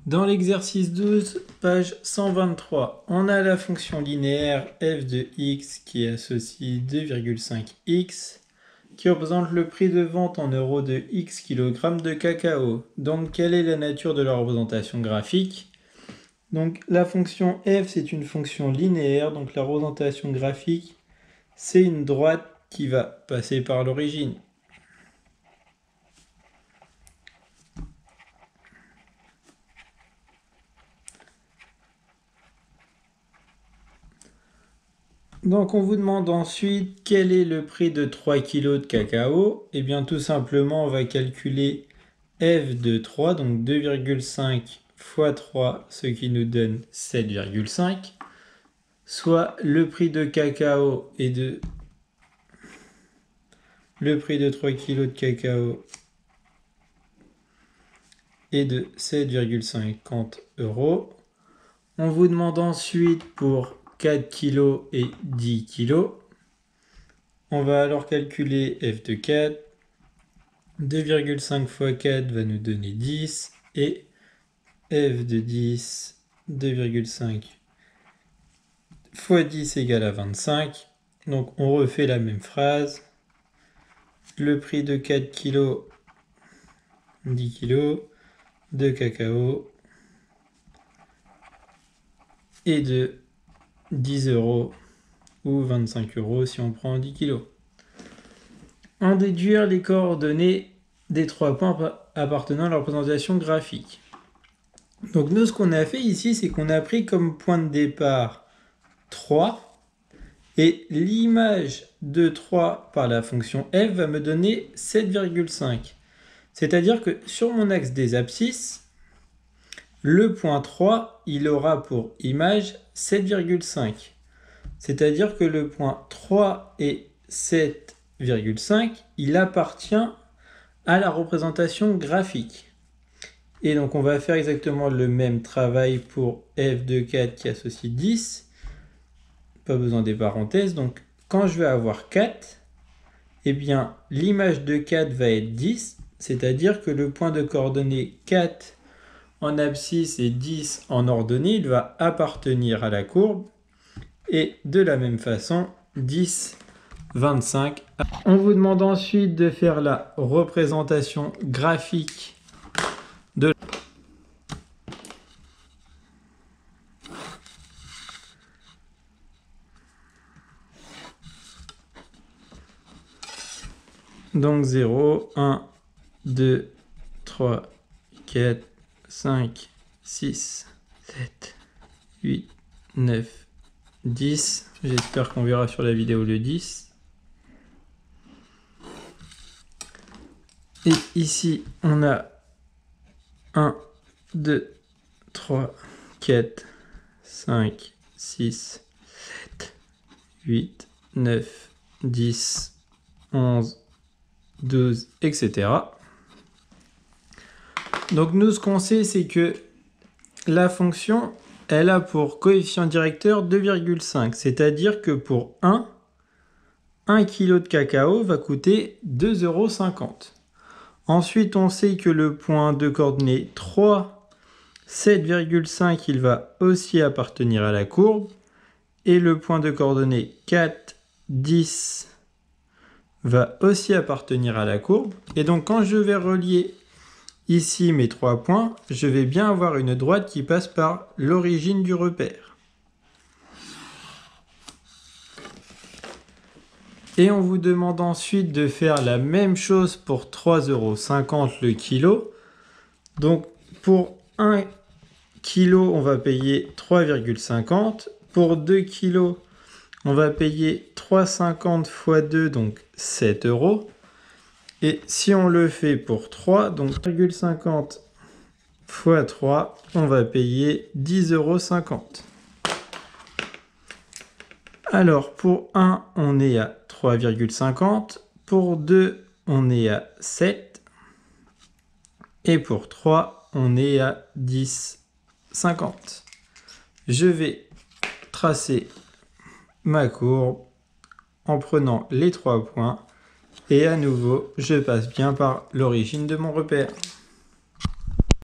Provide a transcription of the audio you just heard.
Dans l'exercice 12, page 123, on a la fonction linéaire f de x qui associe 2,5x qui représente le prix de vente en euros de x kg de cacao. Donc, quelle est la nature de la représentation graphique? Donc, la fonction f, c'est une fonction linéaire. Donc, la représentation graphique, c'est une droite qui va passer par l'origine. Donc on vous demande ensuite quel est le prix de 3 kg de cacao. Et bien tout simplement on va calculer f de 3, donc 2,5 fois 3, ce qui nous donne 7,5, soit le prix de cacao est de... Le prix de 3 kg de cacao est de 7,50 €. On vous demande ensuite pour 4 kg et 10 kg. On va alors calculer f de 4. 2,5 fois 4 va nous donner 10. Et f de 10, 2,5 fois 10 égale à 25. Donc on refait la même phrase. Le prix de 4 kg, 10 kg de cacao est de 10 € ou 25 € si on prend 10 kg. En déduire les coordonnées des 3 points appartenant à la représentation graphique. Donc nous, ce qu'on a fait ici, c'est qu'on a pris comme point de départ 3, et l'image de 3 par la fonction f va me donner 7,5. C'est-à-dire que sur mon axe des abscisses, le point 3, il aura pour image 7,5. C'est-à-dire que le point 3 et 7,5, il appartient à la représentation graphique. Et donc on va faire exactement le même travail pour f de 4 qui associe 10. Pas besoin des parenthèses. Donc quand je vais avoir 4, eh bien l'image de 4 va être 10. C'est-à-dire que le point de coordonnées 4 en abscisse et 10 en ordonnée, il va appartenir à la courbe. Et de la même façon, 10, 25. On vous demande ensuite de faire la représentation graphique de... Donc 0, 1, 2, 3, 4, 5, 6, 7, 8, 9, 10. J'espère qu'on verra sur la vidéo le 10. Et ici, on a 1, 2, 3, 4, 5, 6, 7, 8, 9, 10, 11, 12, etc. Donc nous, ce qu'on sait, c'est que la fonction, elle a pour coefficient directeur 2,5. C'est-à-dire que pour 1 kg de cacao va coûter 2,50 €. Ensuite, on sait que le point de coordonnées 3, 7,5, il va aussi appartenir à la courbe. Et le point de coordonnées 4, 10 va aussi appartenir à la courbe. Et donc, quand je vais relier ici mes 3 points, je vais bien avoir une droite qui passe par l'origine du repère. Et on vous demande ensuite de faire la même chose pour 3,50 € le kilo. Donc pour 1 kg, on va payer 3,50 €. Pour 2 kg, on va payer 3,50 fois 2, donc 7 €. Et si on le fait pour 3, donc 3,50 fois 3, on va payer 10,50 €. Alors, pour 1, on est à 3,50. Pour 2, on est à 7. Et pour 3, on est à 10,50. Je vais tracer ma courbe en prenant les 3 points. Et à nouveau, je passe bien par l'origine de mon repère.